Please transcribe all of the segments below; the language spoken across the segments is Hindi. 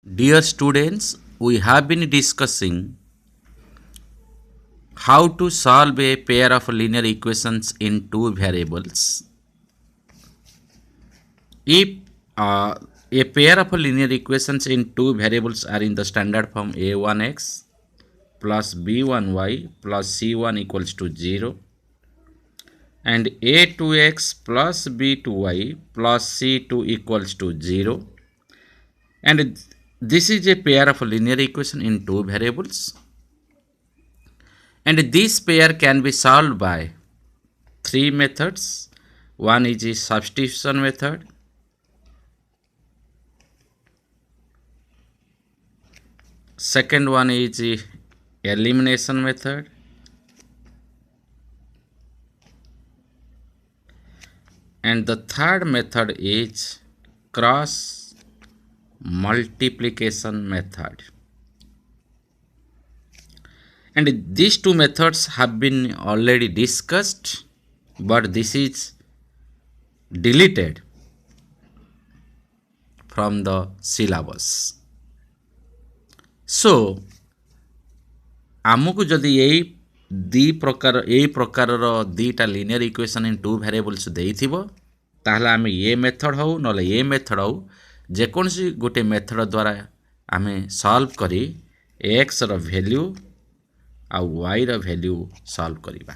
Dear students, we have been discussing how to solve a pair of linear equations in two variables. If a pair of linear equations in two variables are in the standard form a1x plus b1y plus c1 equals to 0 and a2x plus b2y plus c2 equals to 0, and this is a pair of linear equation in two variables, and this pair can be solved by three methods. One is the substitution method, second one is the elimination method, and the third method is cross multiplication method. And these two methods have been already discussed, but this is deleted from the syllabus. So आमको जदि यही प्रकार दीटा linear equation in two variables देइथिबो ताहले आमे ये मेथड हो नले ये मेथड हो जेकोनसी गोटे मेथड द्वारा आमे सॉल्व करी x रो वैल्यू आ y रो वैल्यू सॉल्व करिबा।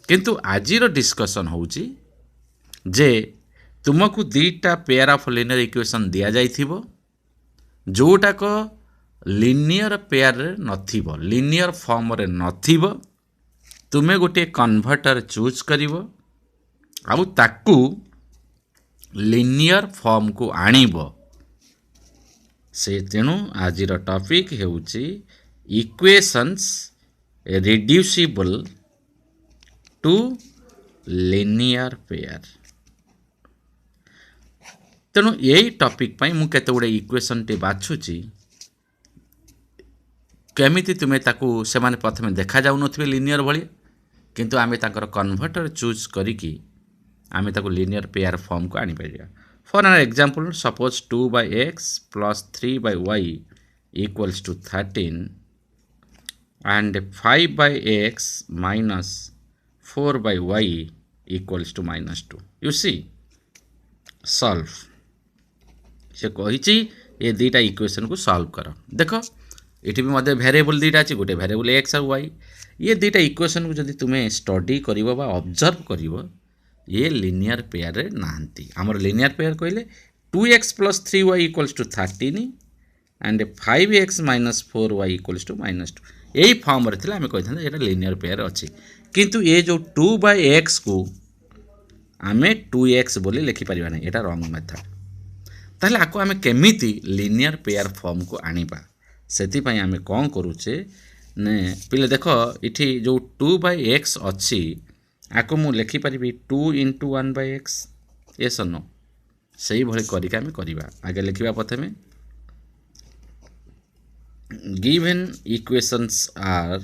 किंतु आजिरो डिस्कशन होउची जे तुमको दीटा पेयर ऑफ लिनियर इक्वेशन दिया जाइथिबो जोटा को लिनियर पेयर नथिबो, लिनियर फॉर्म रे नथिबो, तुमे गोटे कन्वर्टर चूज करिवो आउ ताकू लिनियर फॉर्म को आनिबो। से तेणु आजिर टॉपिक हेउची equations reducible to linear pair. तेणु यही टॉपिक पाई मु केते गुडे इक्वेशन टे बाछुची केमिति तुमे ताकू से माने प्रथमे देखा जाउ नथिबे लिनियर भली, किंतु आमे ताकर कन्वर्टर चूज करिकी आमे ताकू लिनियर पेयर फॉर्म को आनी परिया। For an example suppose 2/x plus 3/y equals to 13 and 5/x minus 4/y equals to -2. You see, solve से कही ये दीटा इक्वेशन को सॉल्व कर। देख ये भी मध्य वेरिएबल दीटा अच्छी गोटे वेरिएबल एक्स और वाई, ये दीटा इक्वेशन को जब तुम्हें स्टडी कर ऑब्जर्व कर ये लिनियर पेयर रे नांती। आमर लिनियर पेयर कहले 2x plus 3y equals to 13 and 5x minus 4y equals to -2 यही फॉर्म रे थिला हमें कहथन एटा लिनियर पेयर अछि। किंतु ये जो 2/x को आमे 2x बोली लिखि परिबा नै, एटा रॉन्ग मेथड। ताहले आको आमे केमिति लिनियर पेयर फॉर्म को आनिबा सेति पई आमे कोन करूचे ने पिले देखो इठी जो 2/x अछि आको मु लिखि परिबी 2 into 1/x। यस और नो सही भले करी के आमे करिबा। आगे लिखिबा प्रथमे given equations are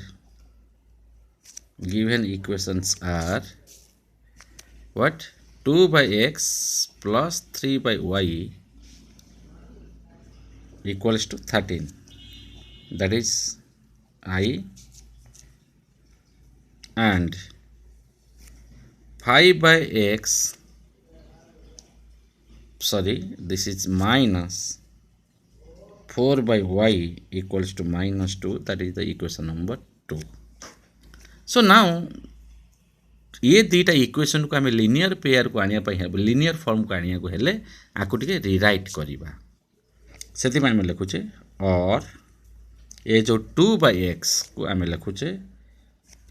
what 2/x plus 3/y equals to 13, that is I, and 5/x, sorry, this is minus 4/y equals to -2, that is the equation number 2. So now ये दीटा इक्वेशन को आमे लिनियर पेयर को आनिया पई है, लिनियर फॉर्म को आनिया को हेले आको टिके रीराइट करिबा। सेति में लिखुचे और ये जो 2/x को आमे लिखुचे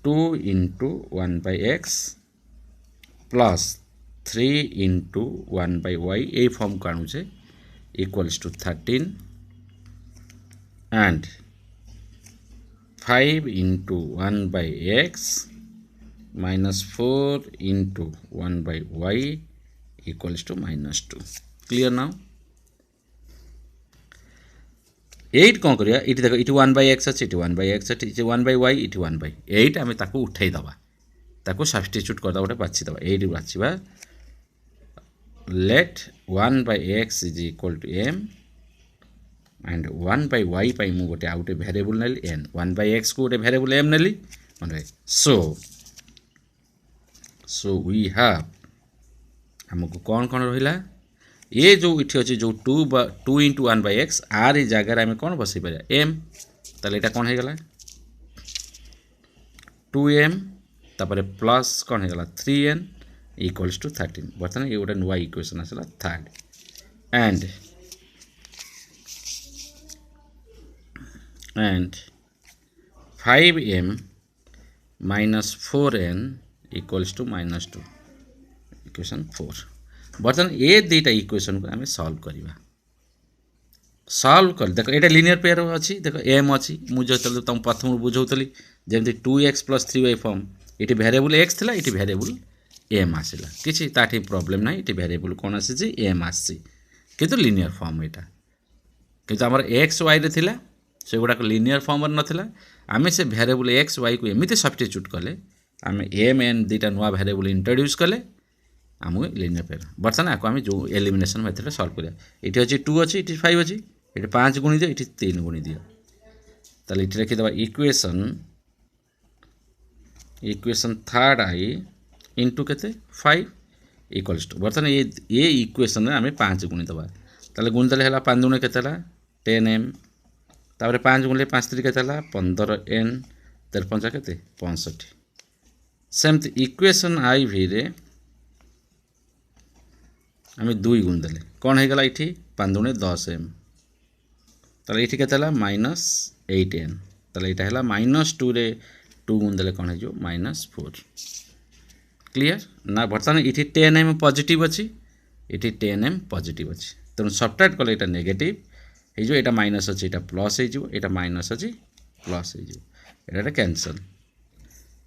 2 into 1/x plus 3 into 1/y ये फॉर्म को आनुचे equals to 13 and 5 into 1/x minus 4 into 1/y equals to -2. Clear now? 8 कौन करिया इटी देखो इटी 1/x अछि, इटी 1/x अछि, इटी 1/y, इटी 1/8 आमे ताको उठाई दबा, ताको सब्स्टिट्यूट कर दबा, गोटे बाछि दबा, 8 बाछिबा। let 1/x is equal to m and 1/y पाई मु गोटे आउटे वेरिएबल नेली n 1/x को गोटे वेरिएबल m नेली माने सो वी हैव हमको कौन कौन रहिला ये जो इठी अछि जो 2 into 1/x आर ए जगह आम कौन बसई पार m ताले एटा कौन हो गला 2m तापर प्लस कौन हो गला 3n इक्वल्स टू 13 बर्तमान ये गोटे नुआ इक्वेशन आसला third and 5m minus 4n equals to -2 equation 4 बर्तमान ये दुईटा इक्वेशन को आम सॉल्व करवा सॉल्व कर देख ये लिनियर पेयर अच्छी देख m अच्छी मुझे तुम प्रथम बुझाऊली जमी 2x + 3y फॉर्म ये वेरिएबल x थिला ये वेरिएबल m आसला किसी ताठी प्रॉब्लम ना ये वेरिएबल कौन आसी m आसी किंतु लिनियर फॉर्म यहाँ किंतु आमर x y रे थिला से गुड़ाक लिनियर फॉर्म नथिला आमे से वेरिएबल x y को एमती सब्स्टिट्यूट कले आम m n दुईटा नुआ वेरिएबल इंट्रोड्यूस कले आमको लिनियर पेयर बर्तमान आपको आम जो एलिमिनेशन मेथड सॉल्व करिया ये अच्छी 2 अच्छी ये 5 अच्छी ये 5 गुणी दियो ये 3 गुणी दियो ताले ये लिखिदेवा इक्वेशन थर्ड आई इंटू केते 5 इक्वल्स टू बर्तमान ये इक्वेशन आम 5 गुणी दबा ताले गुणी देले हला 5 गुणी केते हला 10m तापर 5 गुणी 5 3 केते हला 15n 53 केते 65 सेमती इक्वेशन आई भी रे आम 2 गुण देले कौन हो गला ये 5 गुणी 10m ताले ये केते हला -8n ताले ये हला -2 रे 2 गुण देले कौन हो -4 क्लियर ना बर्तमान ये 10m पॉजिटिव अच्छी ये 10m पॉजिटिव अच्छी तेणु सब्ट्रैक्ट कले ये नेगेटिव हो यहाँ माइनस अच्छी यहाँ प्लस हो माइनस अच्छी प्लस हो कैंसल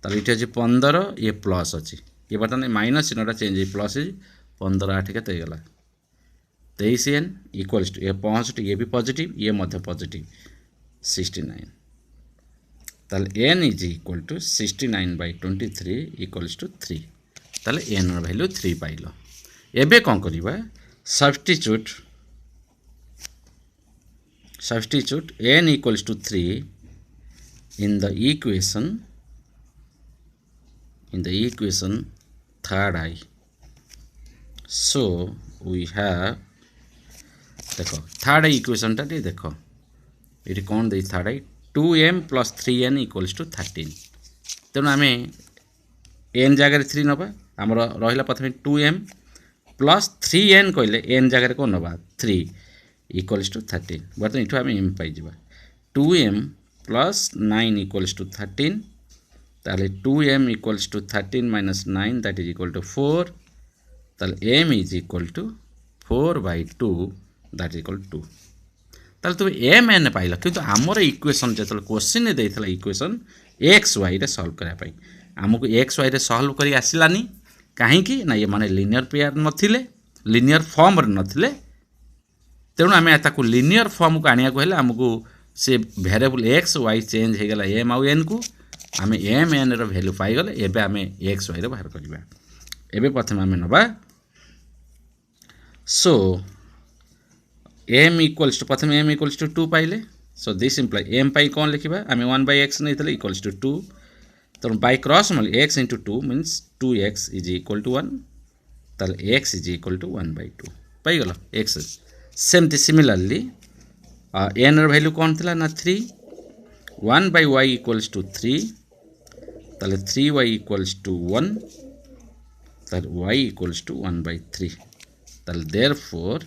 ताले ये अच्छी 15 ये प्लस अच्छी ये बर्तमान माइनस चिन्हटा चेंज हो प्लस 15 8 के गला 23n इक्वल्स टू ये 65 ये भी पॉजिटिव ये मध्य पॉजिटिव 69 ताले n is equal to 69/23 equals to 3 ताले n वैल्यू 3 पाइल एबे कौन करवा substitute n equals to 3 in the equation third I so we have देखो थर्ड इक्वेशन टा देखो ये कौन दे third I 2m + 3n equals to 13 तेणु आम n जगह 3 नवा आमर रहा प्रथम 2m + 3n कहले n जगह कौन नवा 3 इक्वल्स टू 13 बर्तमान इठू आम m pi 2m + 9 equals to 13 ताले 2m equals to 13 - 9 that is equal to 4 ताले m is equal to 4/2 that is equal to 2 ताले तुम m n पाइल किंतु आमर इक्वेशन जो क्वेश्चन देता इक्वेशन एक्स वाई रे सॉल्व करने आमको एक्स वाई रे सॉल्व करी आसिलानी कहीं ना ये माने लिनियर पेयर नथिले लिनियर फॉर्म नथिले तेणु आम ताकू लिनियर फॉर्म को आनिया हेल्ले आमको से वेरिएबल एक्स वाई चेंज हो गला एम आउ एन को आम एम एन रो वैल्यू पाइगले एबे आम एक्स वाई रो बाहर करबा एबे प्रथम आम नबा सो m इक्वल्स टू प्रथम m इक्वल्स टू 2 पाइले सो दिस इम्प्लाई m पाई कौन लिखा आम 1/x नहीं थे इक्वल्स टू 2 तो बाय क्रॉस माल x into 2 means 2x is equal to 1 ताले x इज इक्वल टू 1/2 पाइगल x सेमती सिमिलरली n रो वैल्यू कौन थिला ना 3 1/y इक्वल्स टू 3 ताले 3y इक्वल्स टू 1 ताले y इक्वल्स टू 1/3 ताले therefore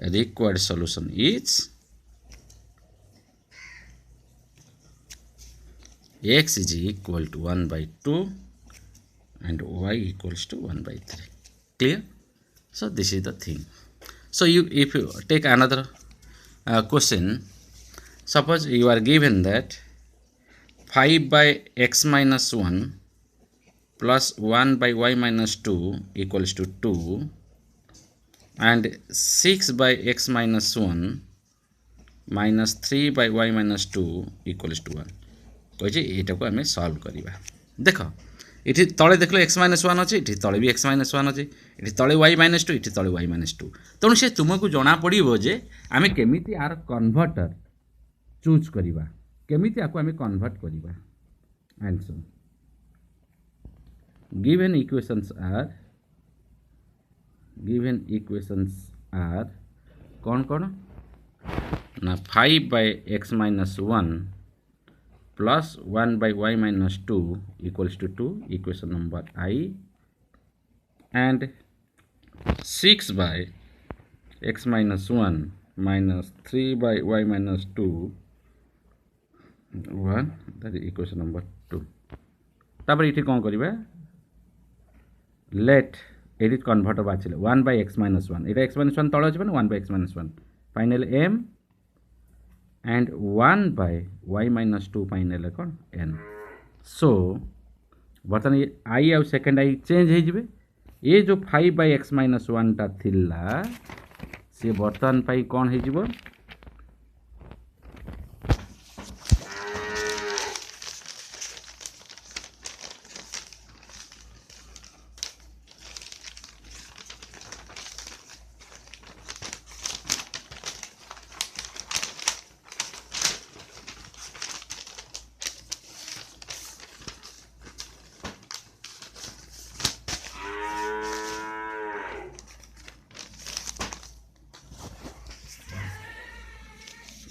required solution is x is equal to 1/2 and y equals to 1/3 clear so this is the thing so if you take another question suppose you are given that 5/x minus 1 plus 1/y minus 2 equals to 2 and 6/x minus 1 minus 3/y minus 2 equals to 1 कहे यहाँ को आम सॉल्व करवा देख ये तले देख एक्स माइनस वन अच्छे ये तले भी एक्स माइनस वन अच्छे ये तले वाई माइनस टू ये तले वाई माइनस टू तेणु से तुमको जना पड़ो जे आम केमी आर कन्भर्टर चूज करवा केमी आपको आम कन्भर्ट करवा आंसर गिवन इक्वेशंस आर कौन कौन ना 5/x-1 plus 1/y-2 equals to 2 equation number I and 6/x-1 minus 3/y-2 1 that is equation number 2 तापर ये कौन करिबा लेट एडिट कन्वर्टर बाछिले 1/x-1 एटा x-1 तळ अछि 1/x-1 final m and 1/y-2 final कौन n सो बर्तमान ये i आउ सेकेंड i चेंज हो जिवे ये जो 5/x-1 टा थिला से बर्तमान पाई कौन हो जिवो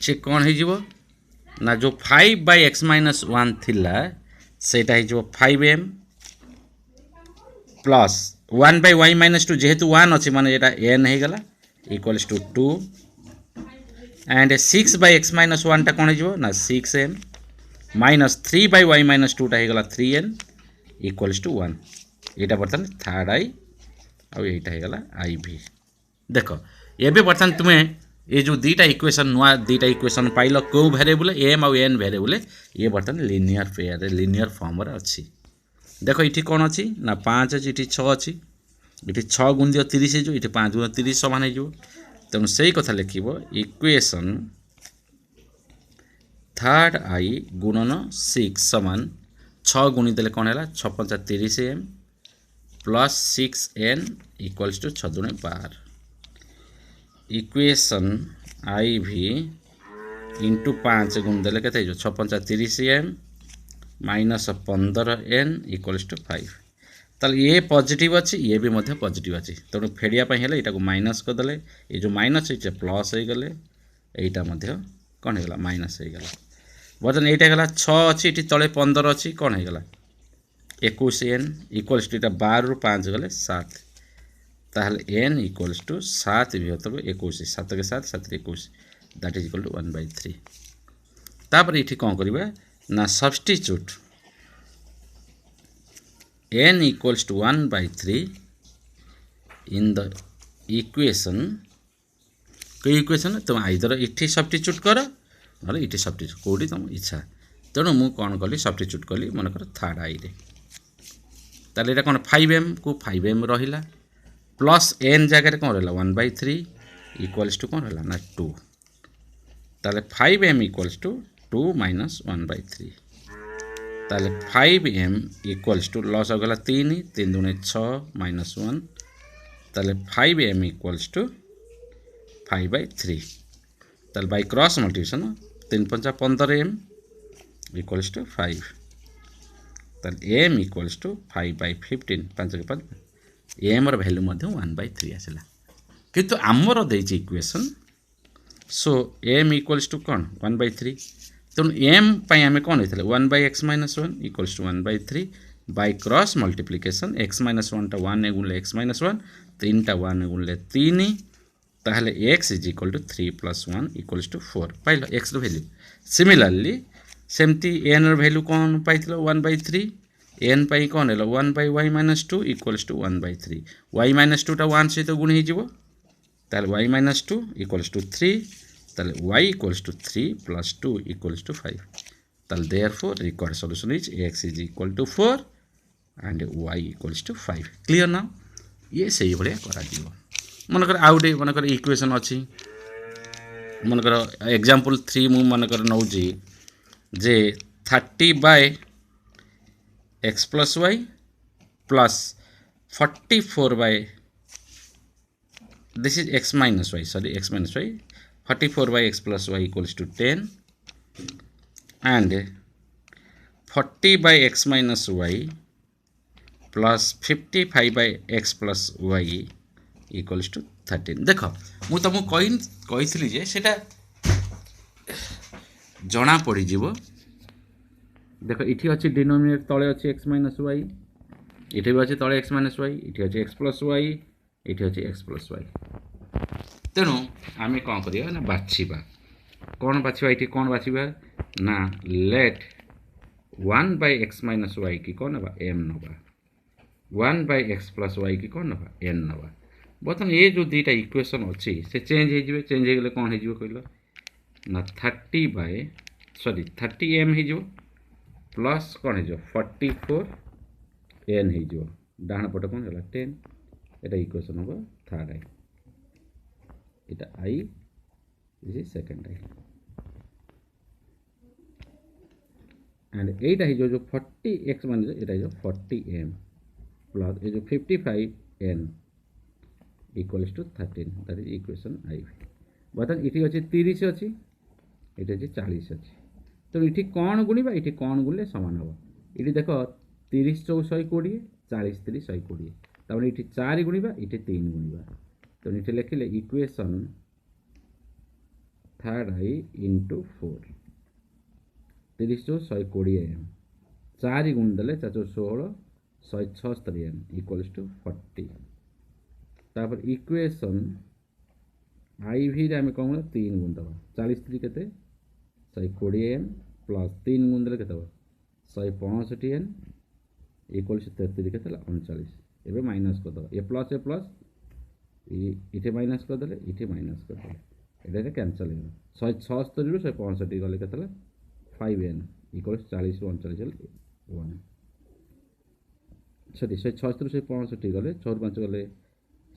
से कौन हो ना जो 5/x-1 थिला सेटा हो 5m प्लस 1/y-2 जेहेतु 1 अच्छी माने एटा n हो गला इक्वल्स टू 2 एंड 6/x-1 टा कौन हो ना 6m माइनस 3/y-2 टा हो गला 3n इक्वल्स टू 1 एटा बर्तन थर्ड आई और एटा हो गला iv देख एबे बर्तन तुम्हें ये जो दीटा इक्वेशन नुआ दीटा इक्वेशन पाइल कौ वेरिएबल एम आउ एन वेरिएबल ये बर्तमान लिनियर पेयर लिनियर फॉर्म अच्छी देख ये कौन अच्छी ना 5 अच्छी ये 6 अच्छी ये 6 गुण दियो 30 हो ये 5 गुण 30 सामान हो तेणु से कथा लिख इक्वेशन थर्ड आई गुणन 6 सामान 6 गुणी देले कौन है 6 × 30 m plus 6n equals to 6 × 12 equation I भी इंटू 5 गुण देले के 6 × 30 m minus 15n equals to 5 ताल ये पॉजिटिव अच्छी ये भी मध्य पॉजिटिव अच्छी तेणु फेड़िया यहाँ माइनस करदे ये जो माइनस हो प्लस हो गले यहीटा मध्य कौन हो माइनस हो गला बर्तमान यहाँ गला 6 अच्छी ये तले 15 अच्छी कौन हो गला 21n इक्वल्स टू 12 ରୁ 5 गले 7 ताहले n इक्वल्स टू 7 भी होता है 21 7 के 7 7 21 दैट इज इक्वल टू 1/3 तापर ये कौन करवा ना substitute n equals to 1/3 in the equation कोई इक्वेशन तुम आइदर इठी सब्स्टिट्यूट कर ना इठी सब्स्टिट्यूट कोडी तुम इच्छा तेणु मु कौन कली सब्स्टिट्यूट कली मनकर थर्ड आई रे ताले एटा कौन 5m को 5m रहिला प्लस n जगह कौन रहा 1/3 इक्वल्स टू कौन रहा ना 2 ताले 5m इक्वल्स टू 2 माइनस 1/3 ताले 5m इक्वल्स टू लॉस हो गला 3 3 दूने 6 माइनस 1 ताले 5m इक्वल्स टू 5/3 ताले by cross multiplication 3 × 5 15m equals to 5 ताले m इक्वल्स टू 5/15 5 के 5 एम वैल्यू 1/3 आसला किंतु आमर देछि equation so M equals to कौन 1/3 तेणु एम पाई आम कौन होता 1/x-1 equals to 1/3 by cross multiplication x-1 टा 1 गुणले x-1 3 टा 1 गुणले 3 ताहले x is equal to 3 + 1 equals to 4 पाइल x रो वैल्यू सिमिलरली सेमती n रो वैल्यू कौन पाइथिलो 1/3 n पाई कौन है 1/y-2 इक्वल्स टू 1/3 y-2 टा 1 सहित गुण हो y-2 इक्वल्स टू 3 ताले y equals to 3 + 2 equals to 5 ताले therefore required solution is x is equal to 4 and y equals to 5 clear ना ये सही भाया करा दियो मनकर आउटे मनकर इक्वेशन अच्छी मनकर एग्जांपल 3 मु मनकर नौजी जे 30/x + y plus 44 by this is x minus y, sorry, x minus y, 44 by x plus y equals to 10 and 40 by x minus y plus 55 by x plus y equals to 13। देख मु तुमको कही जे सेटा जना पड़ी जीवो। देख इठी अच्छी डिनोमिनेटर तले अच्छी एक्स माइनस वाई, इठी भी अच्छी तले एक्स माइनस वाई, इठी अच्छी एक्स प्लस वाई, इठी अच्छी एक्स प्लस वाई। तेणु आम कौन करिया ना बाछिबा, कौन बाछिबा, इठी कौन बाछिबा ना let 1 by x minus y की कौन नबा एम नबा, 1 बाय एक्स प्लस वाई की कौन नबा एन नबा। बर्तमान ये जो दुईटा इक्वेशन अच्छी से चेंज हो, चेंज हो गले कौन हो कहल ना 30 एम हो प्लस कौन हो 44 एन हो, डाण पट कौन है 10, एटा इक्वेशन हम थर्ड आई, एटा I this is second I and एटा हो जो 40 एक्स मान एटा हो 40 एम प्लस ये जो 55 N equals to 13, that is equation I. बर्तमान इटी अच्छे 30 अच्छी, ये अच्छे 40 अच्छी, तो ये कौन गुणवा, ये कौन गुणले सामान हम। ये देख 30 4 120, 40 3 120, तब ये 4 गुणवा, ये 3 गुणवा, तो ये लिखिले इक्वेशन थर्ड आई इंटू 4, 30 4 120 एम, 4 गुण देले 4 16 176 एम इक्वल्स टू 40। तापर इक्वेशन आई भी आम कौन 3 गुण दबा, 40 3 के 120 एम प्लस 3 गुण देले के 165 एन इक्वल्स टू 33 के 39, एवं माइनस करदे ए प्लस ये माइनस करदे, ये माइनस करदे, ये कैनसल हो 176 रु 165 गले के 5 एन इक्वल्स 40 39 1, सॉरी 176 रु 165 गले 4 5 गले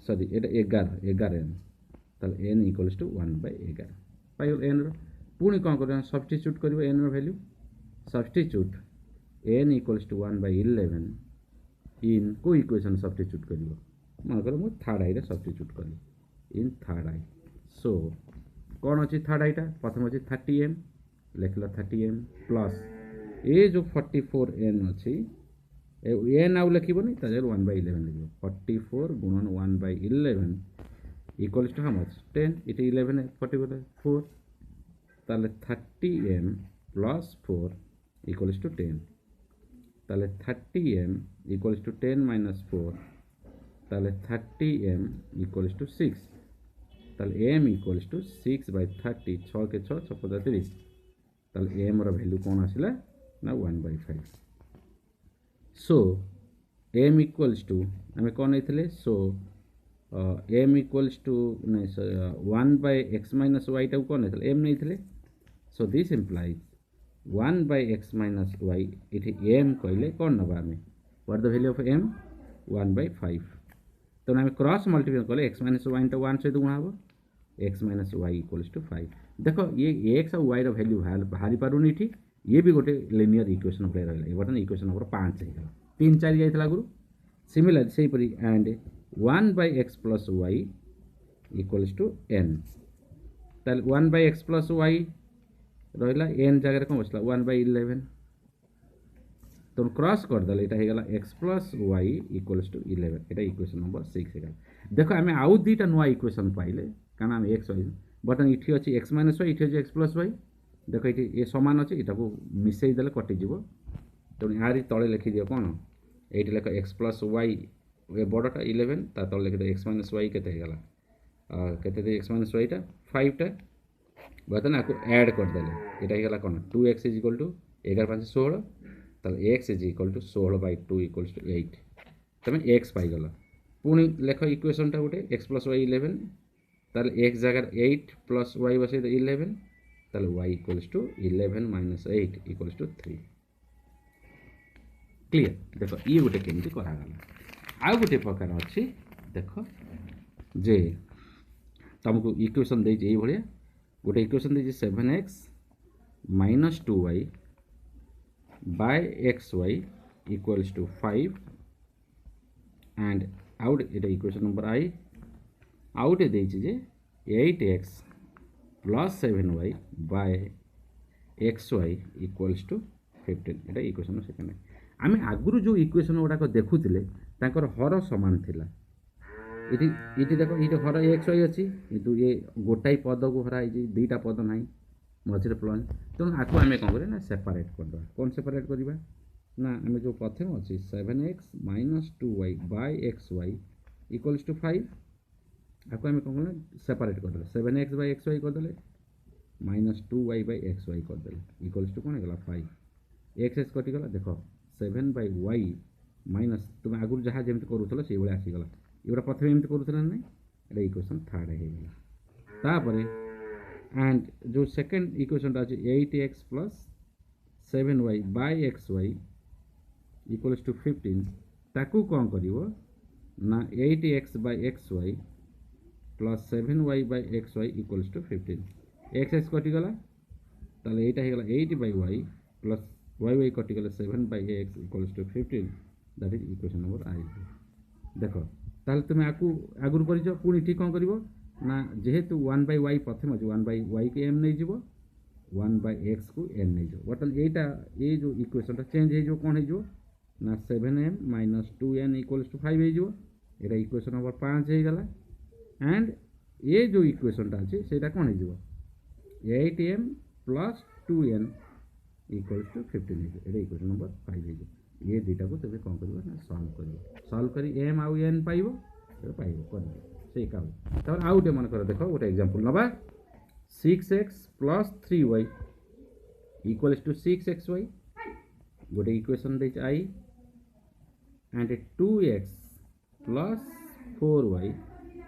सॉरी ये 11 एन, ताले एन इक्वल्स टू 1 बाय 11 पाइल एन रो। पुणी कौन कर सब्स्टिट्यूट कर एन रो value, substitute N equals to 1 by 11 इन को इक्वेशन सब्स्टिट्यूट कर मनकर मुझे थर्ड आई सब्स्टिट्यूट कली इन थर्ड आई। सो कौन अच्छी थर्ड आईटा प्रथम अच्छी 30 एम लिखला 30 एम प्लस ये जो 44 एन अच्छी एन आउ लिखनी 1 बाय 11 लिख 44 गुणन 1 by 11 equals to how much 10, ये 11 है 44 ताले 30 एम प्लस 4 इक्वल्स टू 10, ताले 30 एम इक्वल्स टू 10 माइनस 4 ताले 30 एम इक्वल्स टू 6, ताले एम इक्वल्स टू 6 बाय 30, 6 के 6 6 30, ताले एम रो वैल्यू कौन आसिला ना 1 by 5। So M equals to आम कौन नहीं, so M equals to 1 by x minus Y टाक कौन नहीं एम नहीं, so this implies 1 by x minus Y, ये एम कहले कौन नवा आम what the value of M 1 by 5, तो आम क्रॉस मल्टीप्लाई कले एक्स माइनस वाई टा 1 सहित गुणा हम X minus Y equals to 5। देख ये एक्स और वाई वैल्यू बाहरी पारुनी इठी, ये भी गोटे लिनियर इक्वेशन भले रहा, बर्तमान इक्वेशन नंबर 5 हो 3 4 जाइए आगुरी सिमिलर से परी and 1 by x plus y equals to n, ताल 1 बाय एक्स प्लस वाई रहा एन जगह कौन बसला 1 बाय 11, तो क्रॉस करदे यहाँ होगा x plus y equals to 11, यहाँ इक्वेशन नंबर 6 है। देख आम आउ दुईटा नुआ इक्वेशन पाइले कारण आम एक्स वाई बर्तमान ये अच्छी एक्स माइनस वाई, ये एक्स प्लस वाई, देख ये सामान अच्छे यहाँ को मिसईदे कटिज, तेणु यार तले लिखिदि कौन ये लिख एक्स प्लस वाई बड़टा 11 ता तले लिखिद एक्स माइनस वाई के एक्स माइनस वाईटा 5टा, बर्तमान आपको ऐड करदे यहाँ कौन 2x इज इक्वल टू 11 5 16, तो x is equal to 16 by 2 equals to 8, तुम x पाईगल। पुणी लेख इक्वेशन टा गोटे x प्लस वाई 11, ताल x जगह 8 प्लस वाई बस 11, ताल y equals to 11 minus 8 equals to 3। Clear देख ये गोटे केमती करागला। आउ गोटे प्रकार अच्छी देख जे तुमको इक्वेशन दे भाया गोटे इक्वेशन दे 7x minus 2y by X Y equals to 5 and आउट ये इक्वेशन नंबर आई आउट देछि जे 8x plus 7y by xy equals to 15 ये इक्वेशन सेकेंड आम आगुरी जो इक्वेशन गुड़ाक देखुले तांकर हर सामान थिला ये देख ये हर एक्स वाई अच्छी किंतु ये गोटाई पद को हरा दुईटा पद ना मझे प्लस तेणु आपको आम कौन करें सेपारेट करदे कौन सेपारेट करवा ना आम जो प्रथम अच्छी 7x minus 2y by xy equals to 5 आपको आम कौन करें सेपारेट करदे 7x बाय xy करदे माइनस 2y बाय xy करदे इक्वल्स टू कौन होगा 5 एक्स कटिगला देख 7 बाय y माइनस तुम आगुरी जहाँ जमी करूल से भाई आसीगला एगुड़ा प्रथम एमती करूला ना ये इक्वेशन थर्ड है तापर एंड जो सेकेंड इक्वेशन अच्छे 8x plus 7y by xy equals to 15 ताकू कौन कर ना 8x by xy plus 7y by xy equals to 15 X कटिगला ताले यहाँ होगा 8 बाय y प्लस y कटिगला 7 by x equals to 15 that is equation number I देख ताल तुम्हें आपको आगुरी कर पुणी ठीक कौन कर ना जेहेतु 1 बाय y प्रथम अच्छे 1 बाय y को m नहीं 1 बाय x को n नहीं बर्तमान यहाँ ये जो इक्वेशन चेंज हो कौन हो ना 7m minus 2n equals to 5 हो इक्वेशन नंबर 5 हो गला एंड ये जो इक्वेशन अच्छे से कौन हो 8m plus 2n equals to 15 हो इक्वेशन नंबर 5 हो ये दुईटा को तेज कौन कर सल्व कर एम आउ एन पाइब कर से काम आउ गोटे मन कर देख गोटे एग्जांपल नवा 6x plus 3y equals to 6xy गोटे इक्वेशन दे आई and 2x plus 4y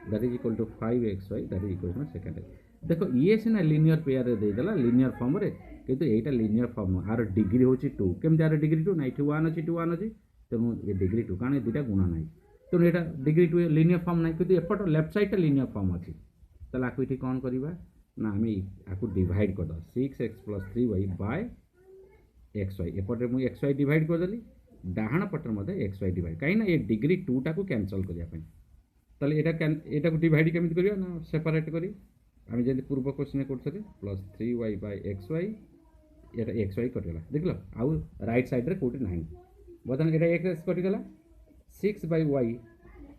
that is equal to 5xy that is equation second देखो ये सीना लिनियर पेयर देदेला लिनियर फॉर्म रे किंतु एटा लिनियर फॉर्म आर डिग्री होची 2 केम आर डिग्री 2 ना 1 अच्छी 2 1 अच्छी तेणु ये डिग्री 2 कारण दुटा गुणा ना तेणु यहाँ डिग्री 2 लिनियर फॉर्म ना कि एपट लेफ्ट साइड लिनियर फॉर्म अच्छी ताला आपको ये कौन करवा ना आम आपको डिवाइड करद 6x plus 3y bye xy एपटे मुझे xy डिवाइड करदेली डाहाण पटर मध्य xy डिवाइड कहीं ये डिग्री 2 टाक कैंसल करने यहाँ को डिवाइड केमी करवा ना सेपारेट करी आम जब पूर्व क्वेश्चन करते प्लस 3y बाय xy ये xy कटिगला देख लो आउ राइट साइड रे कोटी ना बर्तमान ये एक्स कटिगला 6 बाय y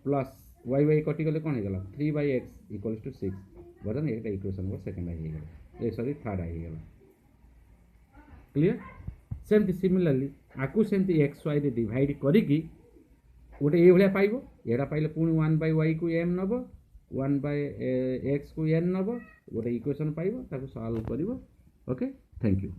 प्लस y कटिगले कौन होगा 3 बाय x इक्वल्स टू 6 बर्तमान ये equation number second I sorry third I clear सेमती सिमिलरली आपको सेमती xy रे डिवाइड करिकी गोटे ये पाइब यहाँ पाइले पुणी 1 बाय y को m नब 1 बाय x को n नब गोटे इक्वेशन पाइब ताको सॉल्व करिवो ओके थैंक यू।